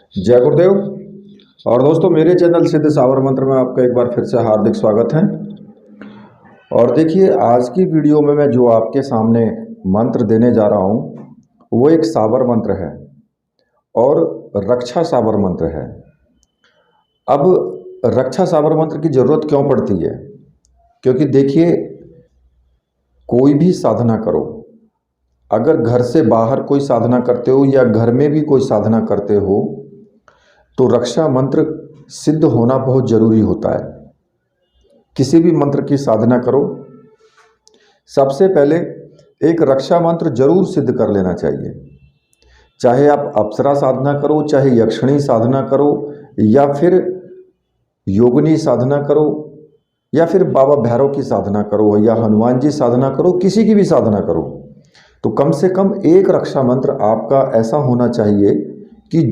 जय गुरुदेव। और दोस्तों, मेरे चैनल सिद्ध सावर मंत्र में आपका एक बार फिर से हार्दिक स्वागत है। और देखिए, आज की वीडियो में मैं जो आपके सामने मंत्र देने जा रहा हूँ वो एक सावर मंत्र है और रक्षा सावर मंत्र है। अब रक्षा सावर मंत्र की ज़रूरत क्यों पड़ती है? क्योंकि देखिए, कोई भी साधना करो, अगर घर से बाहर कोई साधना करते हो या घर में भी कोई साधना करते हो तो रक्षा मंत्र सिद्ध होना बहुत ज़रूरी होता है। किसी भी मंत्र की साधना करो, सबसे पहले एक रक्षा मंत्र जरूर सिद्ध कर लेना चाहिए। चाहे आप अप्सरा साधना करो, चाहे यक्षिणी साधना करो, या फिर योगिनी साधना करो, या फिर बाबा भैरव की साधना करो, या हनुमान जी साधना करो, किसी की भी साधना करो, तो कम से कम एक रक्षा मंत्र आपका ऐसा होना चाहिए कि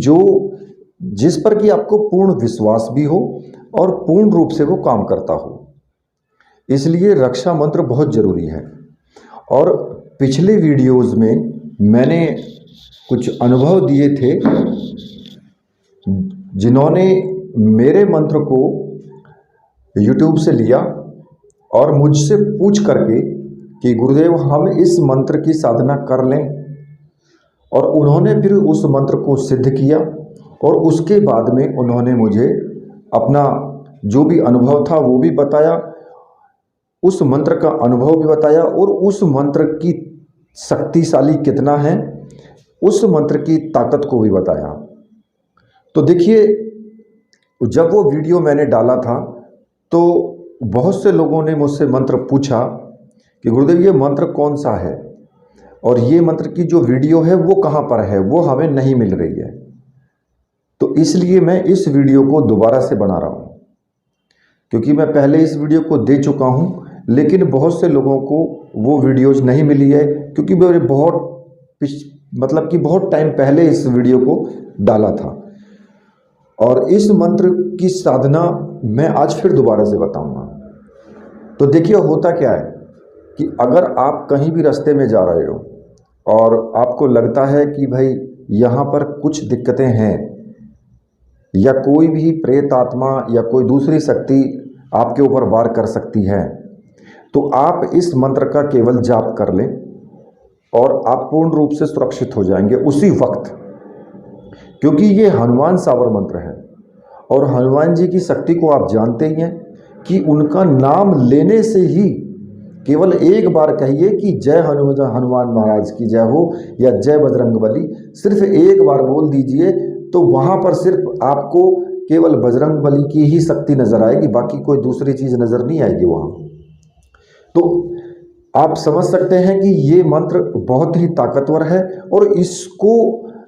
जिस पर कि आपको पूर्ण विश्वास भी हो और पूर्ण रूप से वो काम करता हो। इसलिए रक्षा मंत्र बहुत ज़रूरी है। और पिछले वीडियोस में मैंने कुछ अनुभव दिए थे, जिन्होंने मेरे मंत्र को YouTube से लिया और मुझसे पूछ करके कि गुरुदेव हम इस मंत्र की साधना कर लें, और उन्होंने फिर उस मंत्र को सिद्ध किया और उसके बाद में उन्होंने मुझे अपना जो भी अनुभव था वो भी बताया, उस मंत्र का अनुभव भी बताया और उस मंत्र की शक्तिशाली कितना है उस मंत्र की ताकत को भी बताया। तो देखिए, जब वो वीडियो मैंने डाला था तो बहुत से लोगों ने मुझसे मंत्र पूछा कि गुरुदेव ये मंत्र कौन सा है, और ये मंत्र की जो वीडियो है वो कहाँ पर है, वो हमें नहीं मिल रही है। तो इसलिए मैं इस वीडियो को दोबारा से बना रहा हूँ, क्योंकि मैं पहले इस वीडियो को दे चुका हूँ, लेकिन बहुत से लोगों को वो वीडियोज़ नहीं मिली है, क्योंकि मैंने बहुत टाइम पहले इस वीडियो को डाला था। और इस मंत्र की साधना मैं आज फिर दोबारा से बताऊँगा। तो देखिए, होता क्या है कि अगर आप कहीं भी रास्ते में जा रहे हो और आपको लगता है कि भाई यहाँ पर कुछ दिक्कतें हैं, या कोई भी प्रेत आत्मा या कोई दूसरी शक्ति आपके ऊपर वार कर सकती है, तो आप इस मंत्र का केवल जाप कर लें और आप पूर्ण रूप से सुरक्षित हो जाएंगे उसी वक्त। क्योंकि ये हनुमान सावर मंत्र है और हनुमान जी की शक्ति को आप जानते ही हैं कि उनका नाम लेने से ही केवल एक बार कहिए कि जय हनुमान महाराज की जय हो या जय बजरंगबली, सिर्फ एक बार बोल दीजिए तो वहाँ पर सिर्फ आपको केवल बजरंगबली की ही शक्ति नजर आएगी, बाकी कोई दूसरी चीज़ नज़र नहीं आएगी वहाँ। तो आप समझ सकते हैं कि ये मंत्र बहुत ही ताकतवर है और इसको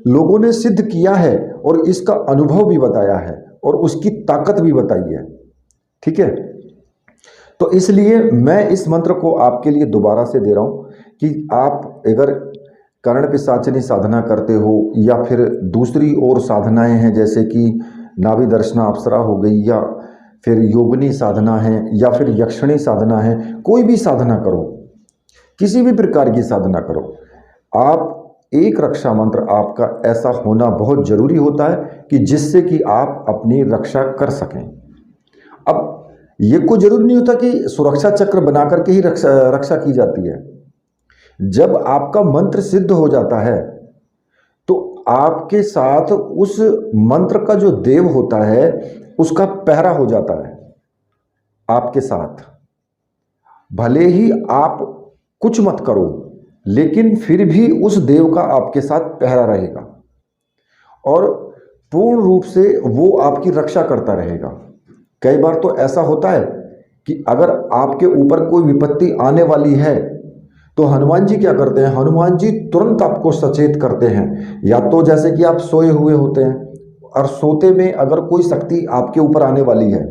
लोगों ने सिद्ध किया है और इसका अनुभव भी बताया है और उसकी ताकत भी बताई है। ठीक है, तो इसलिए मैं इस मंत्र को आपके लिए दोबारा से दे रहा हूँ कि आप अगर कर्ण पिशाचिनी साधना करते हो या फिर दूसरी और साधनाएं हैं, जैसे कि नाभि दर्शना अप्सरा हो गई, या फिर योगिनी साधना है, या फिर यक्षिणी साधना है, कोई भी साधना करो, किसी भी प्रकार की साधना करो, आप एक रक्षा मंत्र आपका ऐसा होना बहुत ज़रूरी होता है कि जिससे कि आप अपनी रक्षा कर सकें। अब ये कोई ज़रूरी नहीं होता कि सुरक्षा चक्र बना करके ही रक्षा की जाती है। जब आपका मंत्र सिद्ध हो जाता है तो आपके साथ उस मंत्र का जो देव होता है उसका पहरा हो जाता है आपके साथ। भले ही आप कुछ मत करो, लेकिन फिर भी उस देव का आपके साथ पहरा रहेगा और पूर्ण रूप से वो आपकी रक्षा करता रहेगा। कई बार तो ऐसा होता है कि अगर आपके ऊपर कोई विपत्ति आने वाली है तो हनुमान जी क्या करते हैं, हनुमान जी तुरंत आपको सचेत करते हैं। या तो जैसे कि आप सोए हुए होते हैं और सोते में अगर कोई शक्ति आपके ऊपर आने वाली है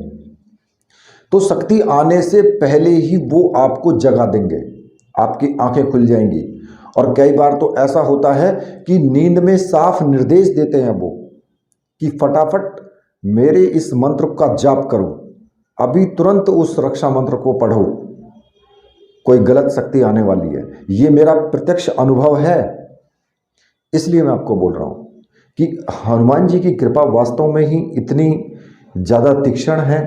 तो शक्ति आने से पहले ही वो आपको जगा देंगे, आपकी आंखें खुल जाएंगी। और कई बार तो ऐसा होता है कि नींद में साफ निर्देश देते हैं वो कि फटाफट मेरे इस मंत्र का जाप करो, अभी तुरंत उस रक्षा मंत्र को पढ़ो, कोई गलत शक्ति आने वाली है। ये मेरा प्रत्यक्ष अनुभव है, इसलिए मैं आपको बोल रहा हूँ कि हनुमान जी की कृपा वास्तव में ही इतनी ज़्यादा तीक्ष्ण है,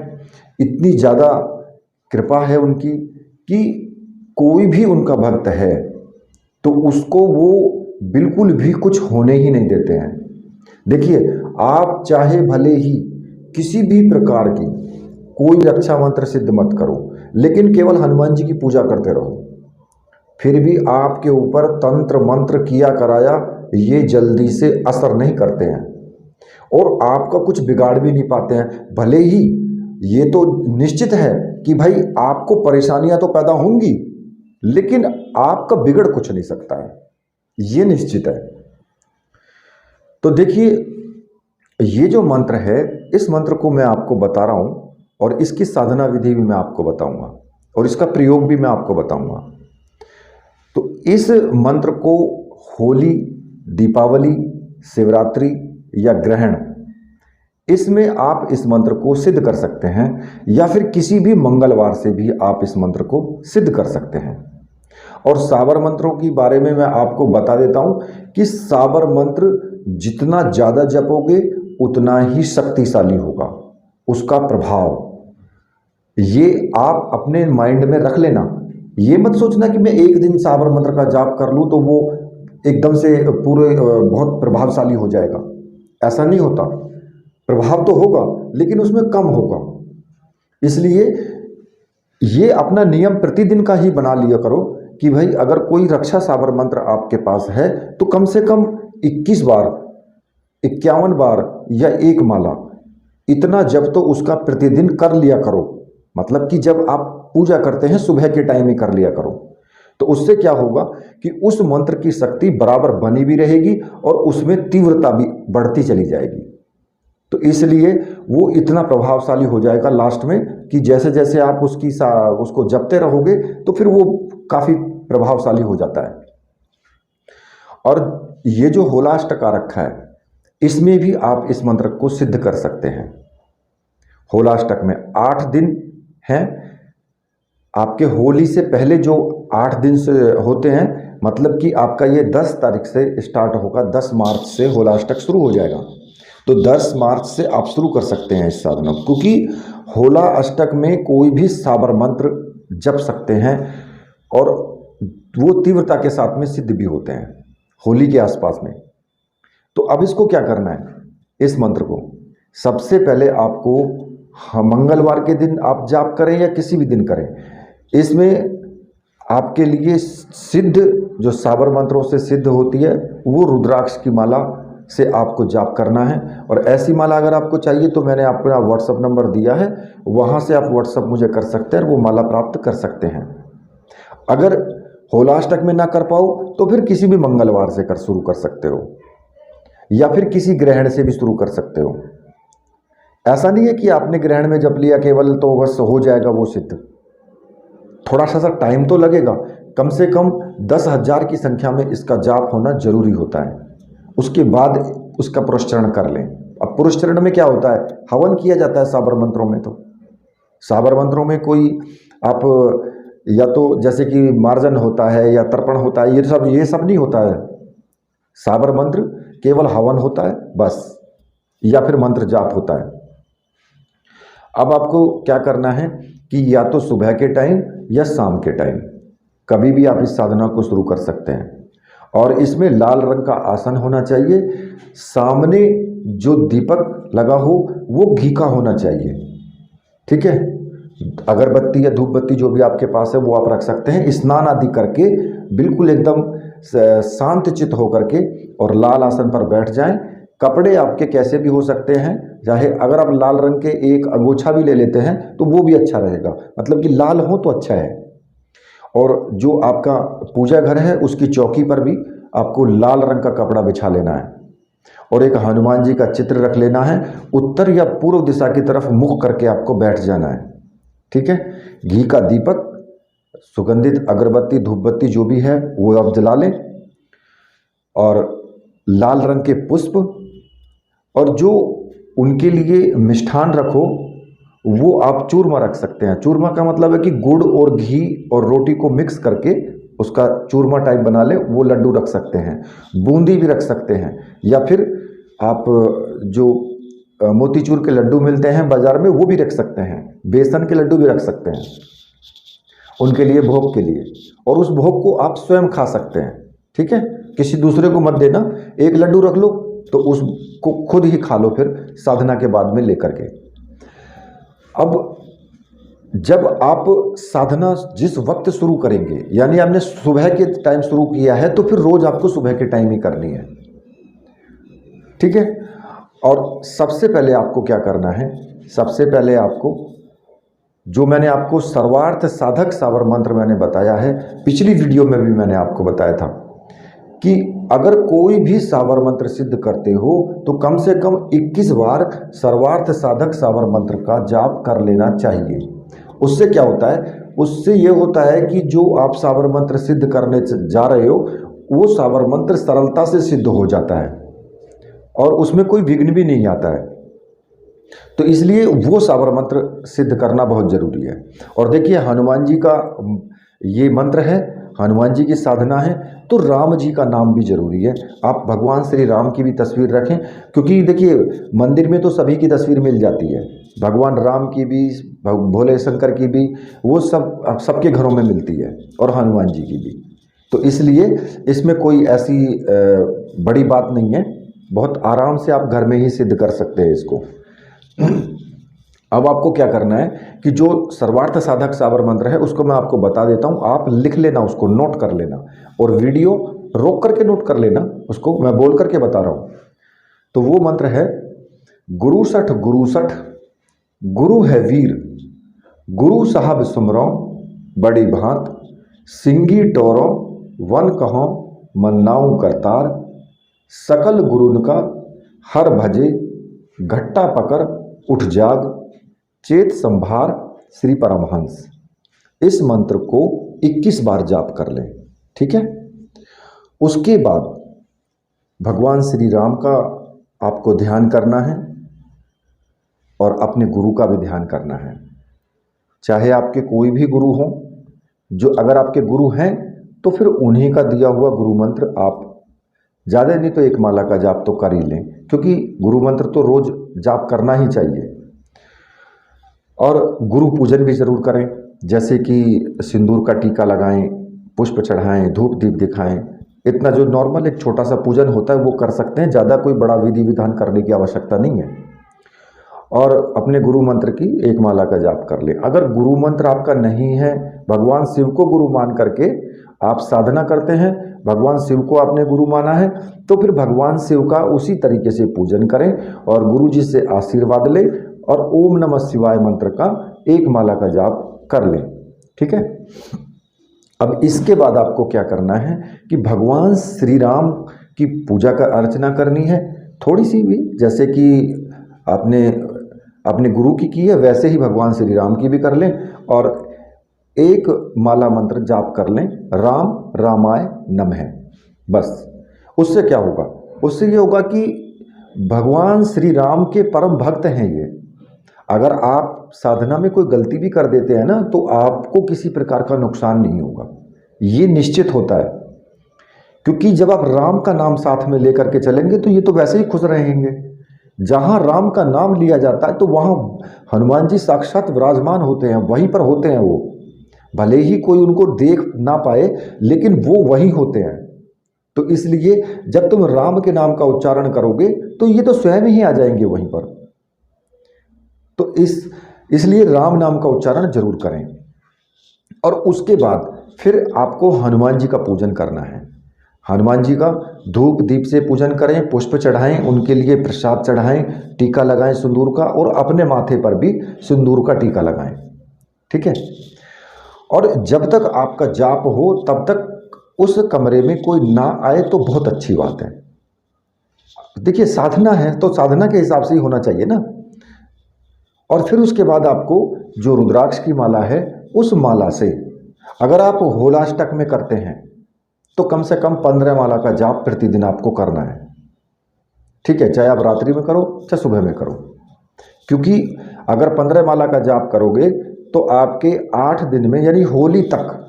इतनी ज़्यादा कृपा है उनकी कि कोई भी उनका भक्त है तो उसको वो बिल्कुल भी कुछ होने ही नहीं देते हैं। देखिए, आप चाहे भले ही किसी भी प्रकार की कोई रक्षा मंत्र सिद्ध मत करो, लेकिन केवल हनुमान जी की पूजा करते रहो, फिर भी आपके ऊपर तंत्र मंत्र किया कराया ये जल्दी से असर नहीं करते हैं और आपका कुछ बिगाड़ भी नहीं पाते हैं। भले ही ये तो निश्चित है कि भाई आपको परेशानियां तो पैदा होंगी, लेकिन आपका बिगड़ कुछ नहीं सकता है, ये निश्चित है। तो देखिए, ये जो मंत्र है, इस मंत्र को मैं आपको बता रहा हूं और इसकी साधना विधि भी मैं आपको बताऊंगा और इसका प्रयोग भी मैं आपको बताऊंगा। तो इस मंत्र को होली, दीपावली, शिवरात्रि या ग्रहण, इसमें आप इस मंत्र को सिद्ध कर सकते हैं या फिर किसी भी मंगलवार से भी आप इस मंत्र को सिद्ध कर सकते हैं। और साबर मंत्रों के बारे में मैं आपको बता देता हूं कि साबर मंत्र जितना ज़्यादा जपोगे उतना ही शक्तिशाली होगा उसका प्रभाव। ये आप अपने माइंड में रख लेना। ये मत सोचना कि मैं एक दिन साबर मंत्र का जाप कर लूँ तो वो एकदम से पूरे बहुत प्रभावशाली हो जाएगा। ऐसा नहीं होता। प्रभाव तो होगा लेकिन उसमें कम होगा। इसलिए ये अपना नियम प्रतिदिन का ही बना लिया करो कि भाई अगर कोई रक्षा साबर मंत्र आपके पास है तो कम से कम 21 बार, 51 बार या एक माला, इतना जब तो उसका प्रतिदिन कर लिया करो। मतलब कि जब आप पूजा करते हैं सुबह के टाइम में कर लिया करो। तो उससे क्या होगा कि उस मंत्र की शक्ति बराबर बनी भी रहेगी और उसमें तीव्रता भी बढ़ती चली जाएगी। तो इसलिए वो इतना प्रभावशाली हो जाएगा लास्ट में कि जैसे जैसे आप उसको जपते रहोगे तो फिर वो काफ़ी प्रभावशाली हो जाता है। और ये जो होलाष्टक आ रखा है, इसमें भी आप इस मंत्र को सिद्ध कर सकते हैं। होलाष्टक में 8 दिन हैं। आपके होली से पहले जो 8 दिन से होते हैं, मतलब कि आपका ये 10 तारीख से स्टार्ट होगा, 10 मार्च से होलाष्टक शुरू हो जाएगा। तो 10 मार्च से आप शुरू कर सकते हैं इस साधना, क्योंकि होला अष्टक में कोई भी साबर मंत्र जप सकते हैं और वो तीव्रता के साथ में सिद्ध भी होते हैं होली के आसपास में। तो अब इसको क्या करना है, इस मंत्र को सबसे पहले आपको मंगलवार के दिन आप जाप करें या किसी भी दिन करें, इसमें आपके लिए सिद्ध जो साबर मंत्रों से सिद्ध होती है वो रुद्राक्ष की माला से आपको जाप करना है। और ऐसी माला अगर आपको चाहिए तो मैंने अपना व्हाट्सअप नंबर दिया है, वहाँ से आप व्हाट्सअप मुझे कर सकते हैं और वो माला प्राप्त कर सकते हैं। अगर होलाष्टक में ना कर पाओ तो फिर किसी भी मंगलवार से शुरू कर सकते हो या फिर किसी ग्रहण से भी शुरू कर सकते हो। ऐसा नहीं है कि आपने ग्रहण में जप लिया केवल तो बस हो जाएगा वो सिद्ध। थोड़ा सा टाइम तो लगेगा, कम से कम 10,000 की संख्या में इसका जाप होना जरूरी होता है। उसके बाद उसका पुरस्चरण कर लें। अब पुरस्चरण में क्या होता है, हवन किया जाता है साबर मंत्रों में। तो साबर मंत्रों में कोई आप या तो जैसे कि मार्जन होता है या तर्पण होता है, ये सब नहीं होता है। साबर मंत्र केवल हवन होता है बस, या फिर मंत्र जाप होता है। अब आपको क्या करना है कि या तो सुबह के टाइम या शाम के टाइम कभी भी आप इस साधना को शुरू कर सकते हैं। और इसमें लाल रंग का आसन होना चाहिए, सामने जो दीपक लगा हो वो घी का होना चाहिए, ठीक है। अगरबत्ती या धूप बत्ती जो भी आपके पास है वो आप रख सकते हैं। स्नान आदि करके बिल्कुल एकदम शांत चित्त होकर के और लाल आसन पर बैठ जाएं। कपड़े आपके कैसे भी हो सकते हैं, चाहे अगर आप लाल रंग के एक अंगोछा भी ले लेते हैं तो वो भी अच्छा रहेगा, मतलब कि लाल हो तो अच्छा है। और जो आपका पूजा घर है उसकी चौकी पर भी आपको लाल रंग का कपड़ा बिछा लेना है और एक हनुमान जी का चित्र रख लेना है। उत्तर या पूर्व दिशा की तरफ मुख करके आपको बैठ जाना है, ठीक है। घी का दीपक, सुगंधित अगरबत्ती, धूप बत्ती जो भी है वो आप जला लें और लाल रंग के पुष्प, और जो उनके लिए मिष्ठान रखो वो आप चूरमा रख सकते हैं। चूरमा का मतलब है कि गुड़ और घी और रोटी को मिक्स करके उसका चूरमा टाइप बना ले, वो लड्डू रख सकते हैं। बूंदी भी रख सकते हैं या फिर आप जो मोतीचूर के लड्डू मिलते हैं बाज़ार में वो भी रख सकते हैं, बेसन के लड्डू भी रख सकते हैं उनके लिए, भोग के लिए। और उस भोग को आप स्वयं खा सकते हैं, ठीक है, किसी दूसरे को मत देना। एक लड्डू रख लो तो उसको खुद ही खा लो फिर साधना के बाद में लेकर के। अब जब आप साधना जिस वक्त शुरू करेंगे, यानी आपने सुबह के टाइम शुरू किया है तो फिर रोज आपको सुबह के टाइम ही करनी है, ठीक है। और सबसे पहले आपको क्या करना है, सबसे पहले आपको जो मैंने आपको सर्वार्थ साधक सावर मंत्र मैंने बताया है, पिछली वीडियो में भी मैंने आपको बताया था कि अगर कोई भी सावर मंत्र सिद्ध करते हो तो कम से कम 21 बार सर्वार्थ साधक सावर मंत्र का जाप कर लेना चाहिए। उससे क्या होता है, उससे ये होता है कि जो आप सावर मंत्र सिद्ध करने जा रहे हो वो सावर मंत्र सरलता से सिद्ध हो जाता है और उसमें कोई विघ्न भी नहीं आता है। तो इसलिए वो सावर मंत्र सिद्ध करना बहुत जरूरी है। और देखिए हनुमान जी का ये मंत्र है, हनुमान जी की साधना है, तो राम जी का नाम भी जरूरी है। आप भगवान श्री राम की भी तस्वीर रखें, क्योंकि देखिए मंदिर में तो सभी की तस्वीर मिल जाती है, भगवान राम की भी, भोले शंकर की भी, वो सब सबके घरों में मिलती है, और हनुमान जी की भी। तो इसलिए इसमें कोई ऐसी बड़ी बात नहीं है, बहुत आराम से आप घर में ही सिद्ध कर सकते हैं इसको। अब आपको क्या करना है कि जो सर्वार्थ साधक सावर मंत्र है उसको मैं आपको बता देता हूं, आप लिख लेना, उसको नोट कर लेना, और वीडियो रोक करके नोट कर लेना, उसको मैं बोल करके बता रहा हूं। तो वो मंत्र है, गुरु सठ गुरु है वीर, गुरु साहब सुमरो बड़ी भांत, सिंगी टोरो वन कहो मन्नाऊ करतार, सकल गुरुन का हर भजे घट्टा पकर उठ जाग, चेत संभार श्री परमहंस। इस मंत्र को 21 बार जाप कर लें, ठीक है। उसके बाद भगवान श्री राम का आपको ध्यान करना है और अपने गुरु का भी ध्यान करना है। चाहे आपके कोई भी गुरु हो, जो अगर आपके गुरु हैं तो फिर उन्हीं का दिया हुआ गुरु मंत्र आप ज़्यादा नहीं तो एक माला का जाप तो कर ही लें, क्योंकि गुरु मंत्र तो रोज जाप करना ही चाहिए। और गुरु पूजन भी ज़रूर करें, जैसे कि सिंदूर का टीका लगाएं, पुष्प चढ़ाएं, धूप दीप दिखाएं, इतना जो नॉर्मल एक छोटा सा पूजन होता है वो कर सकते हैं, ज़्यादा कोई बड़ा विधि विधान करने की आवश्यकता नहीं है। और अपने गुरु मंत्र की एक माला का जाप कर लें। अगर गुरु मंत्र आपका नहीं है, भगवान शिव को गुरु मान करके आप साधना करते हैं, भगवान शिव को आपने गुरु माना है, तो फिर भगवान शिव का उसी तरीके से पूजन करें और गुरु जी से आशीर्वाद लें और ओम नमः शिवाय मंत्र का एक माला का जाप कर लें, ठीक है। अब इसके बाद आपको क्या करना है कि भगवान श्री राम की पूजा का अर्चना करनी है, थोड़ी सी भी, जैसे कि आपने अपने गुरु की है वैसे ही भगवान श्री राम की भी कर लें, और एक माला मंत्र जाप कर लें, राम रामाय नमः। बस उससे क्या होगा, उससे ये होगा कि भगवान श्री राम के परम भक्त हैं ये। अगर आप साधना में कोई गलती भी कर देते हैं ना तो आपको किसी प्रकार का नुकसान नहीं होगा, ये निश्चित होता है, क्योंकि जब आप राम का नाम साथ में लेकर के चलेंगे तो ये तो वैसे ही खुश रहेंगे। जहां राम का नाम लिया जाता है तो वहां हनुमान जी साक्षात विराजमान होते हैं, वहीं पर होते हैं वो, भले ही कोई उनको देख ना पाए लेकिन वो वहीं होते हैं। तो इसलिए जब तुम राम के नाम का उच्चारण करोगे तो ये तो स्वयं ही आ जाएंगे वहीं पर। तो इसलिए राम नाम का उच्चारण जरूर करें। और उसके बाद फिर आपको हनुमान जी का पूजन करना है। हनुमान जी का धूप दीप से पूजन करें, पुष्प चढ़ाएं, उनके लिए प्रसाद चढ़ाएं, टीका लगाएं सिंदूर का, और अपने माथे पर भी सिंदूर का टीका लगाएं, ठीक है। और जब तक आपका जाप हो तब तक उस कमरे में कोई ना आए तो बहुत अच्छी बात है। देखिए साधना है तो साधना के हिसाब से ही होना चाहिए ना। और फिर उसके बाद आपको जो रुद्राक्ष की माला है उस माला से, अगर आप होलाष्टक में करते हैं तो कम से कम 15 माला का जाप प्रतिदिन आपको करना है, ठीक है। चाहे आप रात्रि में करो चाहे सुबह में करो, क्योंकि अगर 15 माला का जाप करोगे तो आपके 8 दिन में यानी होली तक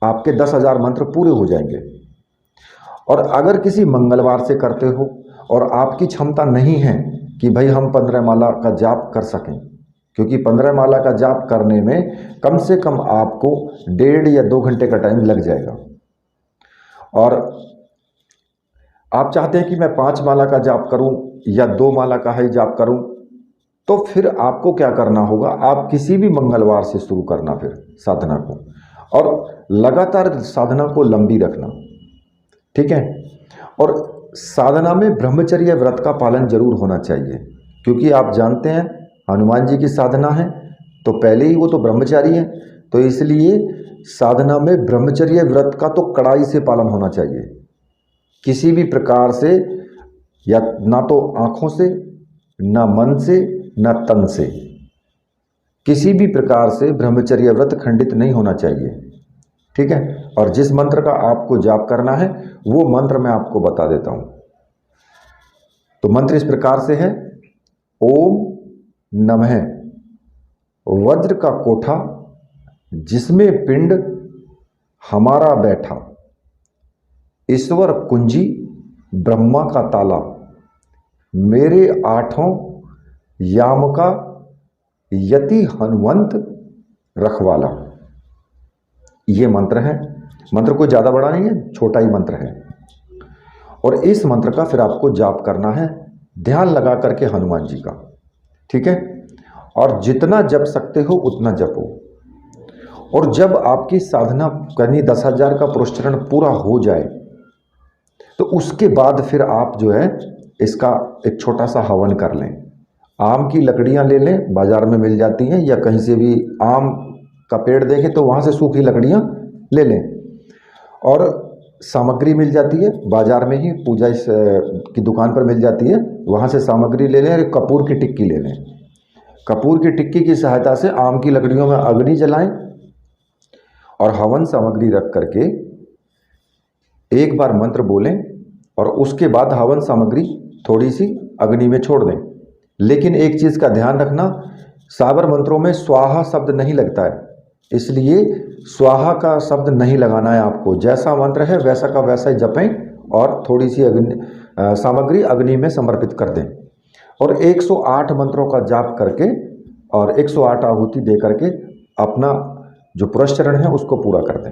आपके 10,000 मंत्र पूरे हो जाएंगे। और अगर किसी मंगलवार से करते हो और आपकी क्षमता नहीं है कि भाई हम 15 माला का जाप कर सकें, क्योंकि 15 माला का जाप करने में कम से कम आपको 1.5 या 2 घंटे का टाइम लग जाएगा। और आप चाहते हैं कि मैं 5 माला का जाप करूं या 2 माला का ही जाप करूं, तो फिर आपको क्या करना होगा, आप किसी भी मंगलवार से शुरू करना फिर साधना को, और लगातार साधना को लंबी रखना, ठीक है। और साधना में ब्रह्मचर्य व्रत का पालन जरूर होना चाहिए, क्योंकि आप जानते हैं हनुमान जी की साधना है तो पहले ही वो तो ब्रह्मचारी है, तो इसलिए साधना में ब्रह्मचर्य व्रत का तो कड़ाई से पालन होना चाहिए। किसी भी प्रकार से, या ना तो आँखों से, ना मन से, ना तन से, किसी भी प्रकार से ब्रह्मचर्य व्रत खंडित नहीं होना चाहिए, ठीक है। और जिस मंत्र का आपको जाप करना है वो मंत्र मैं आपको बता देता हूं। तो मंत्र इस प्रकार से है, ओम नमः वज्र का कोठा जिसमें पिंड हमारा बैठा, ईश्वर कुंजी ब्रह्मा का ताला, मेरे 8 याम का यति हनुमंत रखवाला। ये मंत्र है। मंत्र कोई ज़्यादा बड़ा नहीं है, छोटा ही मंत्र है। और इस मंत्र का फिर आपको जाप करना है ध्यान लगा करके हनुमान जी का, ठीक है। और जितना जप सकते हो उतना जपो। और जब आपकी साधना करनी 10,000 का पुरस्चरण पूरा हो जाए तो उसके बाद फिर आप जो है इसका एक छोटा सा हवन कर लें। आम की लकड़ियां ले लें, बाजार में मिल जाती हैं, या कहीं से भी आम का पेड़ देखें तो वहाँ से सूखी लकड़ियां ले लें। और सामग्री मिल जाती है बाजार में ही, पूजा की दुकान पर मिल जाती है, वहाँ से सामग्री ले लें। और कपूर की टिक्की ले लें। कपूर की टिक्की की सहायता से आम की लकड़ियों में अग्नि जलाएं और हवन सामग्री रख करके एक बार मंत्र बोलें, और उसके बाद हवन सामग्री थोड़ी सी अग्नि में छोड़ दें। लेकिन एक चीज़ का ध्यान रखना, साबर मंत्रों में स्वाहा शब्द नहीं लगता है, इसलिए स्वाहा का शब्द नहीं लगाना है आपको। जैसा मंत्र है वैसा का वैसा ही जपें और थोड़ी सी सामग्री अग्नि में समर्पित कर दें। और 108 मंत्रों का जाप करके और 108 आहुति दे करके अपना जो पुरस्चरण है उसको पूरा कर दें।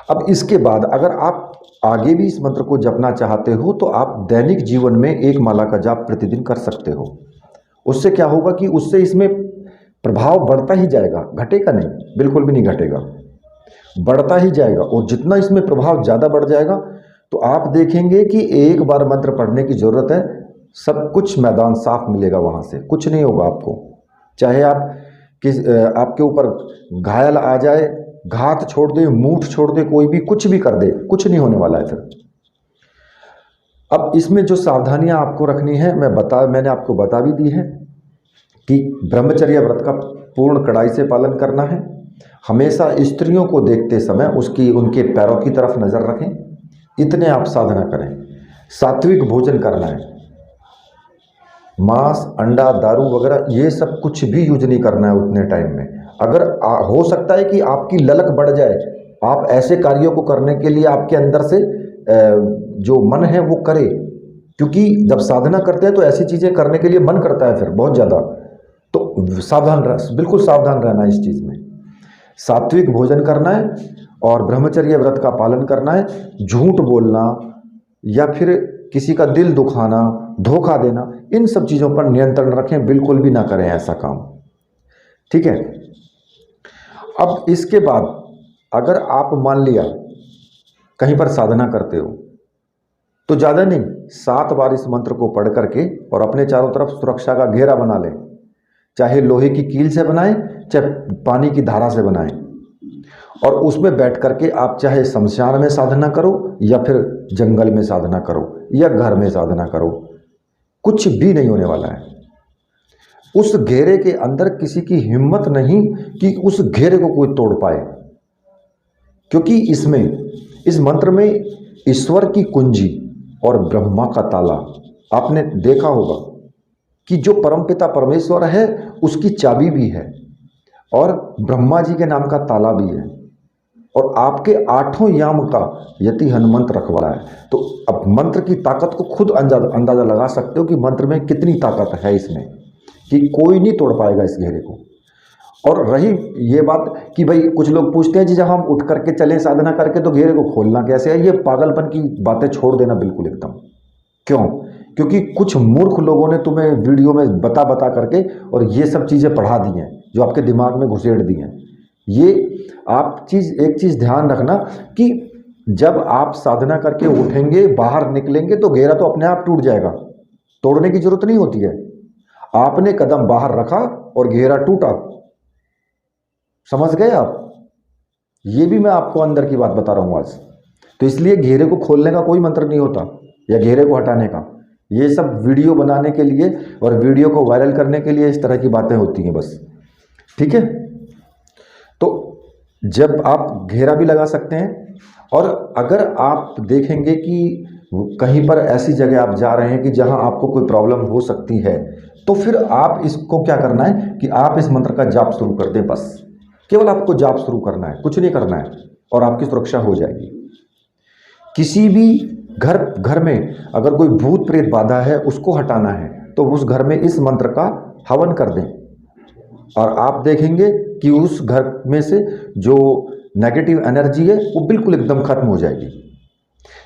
अब इसके बाद अगर आप आगे भी इस मंत्र को जपना चाहते हो तो आप दैनिक जीवन में 1 माला का जाप प्रतिदिन कर सकते हो। उससे क्या होगा कि उससे इसमें प्रभाव बढ़ता ही जाएगा, घटेगा नहीं, बिल्कुल भी नहीं घटेगा, बढ़ता ही जाएगा। और जितना इसमें प्रभाव ज़्यादा बढ़ जाएगा तो आप देखेंगे कि एक बार मंत्र पढ़ने की ज़रूरत है, सब कुछ मैदान साफ मिलेगा, वहाँ से कुछ नहीं होगा आपको। चाहे आप आपके ऊपर घायल आ जाए, घात छोड़ दे, मूठ छोड़ दे, कोई भी कुछ भी कर दे, कुछ नहीं होने वाला है फिर। अब इसमें जो सावधानियां आपको रखनी है मैंने आपको बता भी दी है कि ब्रह्मचर्य व्रत का पूर्ण कड़ाई से पालन करना है। हमेशा स्त्रियों को देखते समय उनके पैरों की तरफ नज़र रखें, इतने आप साधना करें। सात्विक भोजन करना है, मांस, अंडा, दारू वगैरह ये सब कुछ भी यूज नहीं करना है उतने टाइम में। अगर हो सकता है कि आपकी ललक बढ़ जाए, आप ऐसे कार्यों को करने के लिए आपके अंदर से जो मन है वो करे, क्योंकि जब साधना करते हैं तो ऐसी चीज़ें करने के लिए मन करता है फिर बहुत ज़्यादा। तो सावधान बिल्कुल सावधान रहना है इस चीज़ में। सात्विक भोजन करना है और ब्रह्मचर्य व्रत का पालन करना है। झूठ बोलना या फिर किसी का दिल दुखाना, धोखा देना, इन सब चीज़ों पर नियंत्रण रखें, बिल्कुल भी ना करें ऐसा काम, ठीक है। अब इसके बाद अगर आप मान लिया कहीं पर साधना करते हो तो ज़्यादा नहीं, 7 बार इस मंत्र को पढ़ करके और अपने चारों तरफ सुरक्षा का घेरा बना लें। चाहे लोहे की कील से बनाएं, चाहे पानी की धारा से बनाएं, और उसमें बैठ करके आप चाहे शमशान में साधना करो या फिर जंगल में साधना करो या घर में साधना करो, कुछ भी नहीं होने वाला है। उस घेरे के अंदर किसी की हिम्मत नहीं कि उस घेरे को कोई तोड़ पाए, क्योंकि इस मंत्र में ईश्वर की कुंजी और ब्रह्मा का ताला, आपने देखा होगा कि जो परमपिता परमेश्वर है उसकी चाबी भी है और ब्रह्मा जी के नाम का ताला भी है। और आपके 8 याम का यति हनुमंत रखवाला है। तो अब मंत्र की ताकत को खुद अंदाजा लगा सकते हो कि मंत्र में कितनी ताकत है इसमें, कि कोई नहीं तोड़ पाएगा इस घेरे को। और रही ये बात कि भाई कुछ लोग पूछते हैं जी जब हम उठ करके चले साधना करके तो घेरे को खोलना कैसे है, ये पागलपन की बातें छोड़ देना बिल्कुल एकदम। क्यों? क्योंकि कुछ मूर्ख लोगों ने तुम्हें वीडियो में बता करके और ये सब चीज़ें पढ़ा दी हैं, जो आपके दिमाग में घुसेड़ दी हैं। ये आप एक चीज़ ध्यान रखना कि जब आप साधना करके उठेंगे, बाहर निकलेंगे तो घेरा तो अपने आप टूट जाएगा, तोड़ने की जरूरत नहीं होती है। आपने कदम बाहर रखा और घेरा टूटा, समझ गए आप? ये भी मैं आपको अंदर की बात बता रहा हूँ आज। तो इसलिए घेरे को खोलने का कोई मंत्र नहीं होता या घेरे को हटाने का। ये सब वीडियो बनाने के लिए और वीडियो को वायरल करने के लिए इस तरह की बातें होती हैं बस, ठीक है। तो जब आप घेरा भी लगा सकते हैं, और अगर आप देखेंगे कि कहीं पर ऐसी जगह आप जा रहे हैं कि जहां आपको कोई प्रॉब्लम हो सकती है, तो फिर आप इसको क्या करना है कि आप इस मंत्र का जाप शुरू कर दें। बस केवल आपको जाप शुरू करना है, कुछ नहीं करना है, और आपकी सुरक्षा हो जाएगी। किसी भी घर में अगर कोई भूत प्रेत बाधा है उसको हटाना है तो उस घर में इस मंत्र का हवन कर दें, और आप देखेंगे कि उस घर में से जो नेगेटिव एनर्जी है वो बिल्कुल एकदम खत्म हो जाएगी।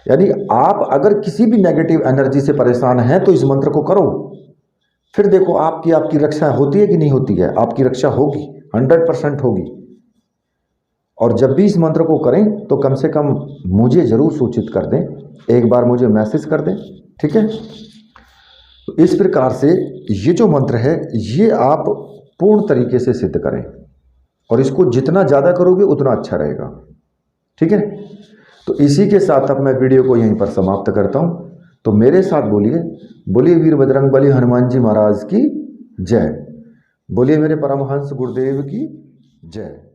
यानी आप अगर किसी भी नेगेटिव एनर्जी से परेशान हैं तो इस मंत्र को करो, फिर देखो आपकी रक्षा होती है कि नहीं होती है। आपकी रक्षा होगी, 100% होगी। और जब भी इस मंत्र को करें तो कम से कम मुझे ज़रूर सूचित कर दें, एक बार मुझे मैसेज कर दें, ठीक है। तो इस प्रकार से ये जो मंत्र है ये आप पूर्ण तरीके से सिद्ध करें, और इसको जितना ज़्यादा करोगे उतना अच्छा रहेगा, ठीक है। तो इसी के साथ अब मैं वीडियो को यहीं पर समाप्त करता हूँ। तो मेरे साथ बोलिए वीर बजरंग बली हनुमान जी महाराज की जय, बोलिए मेरे परमहंस गुरुदेव की जय।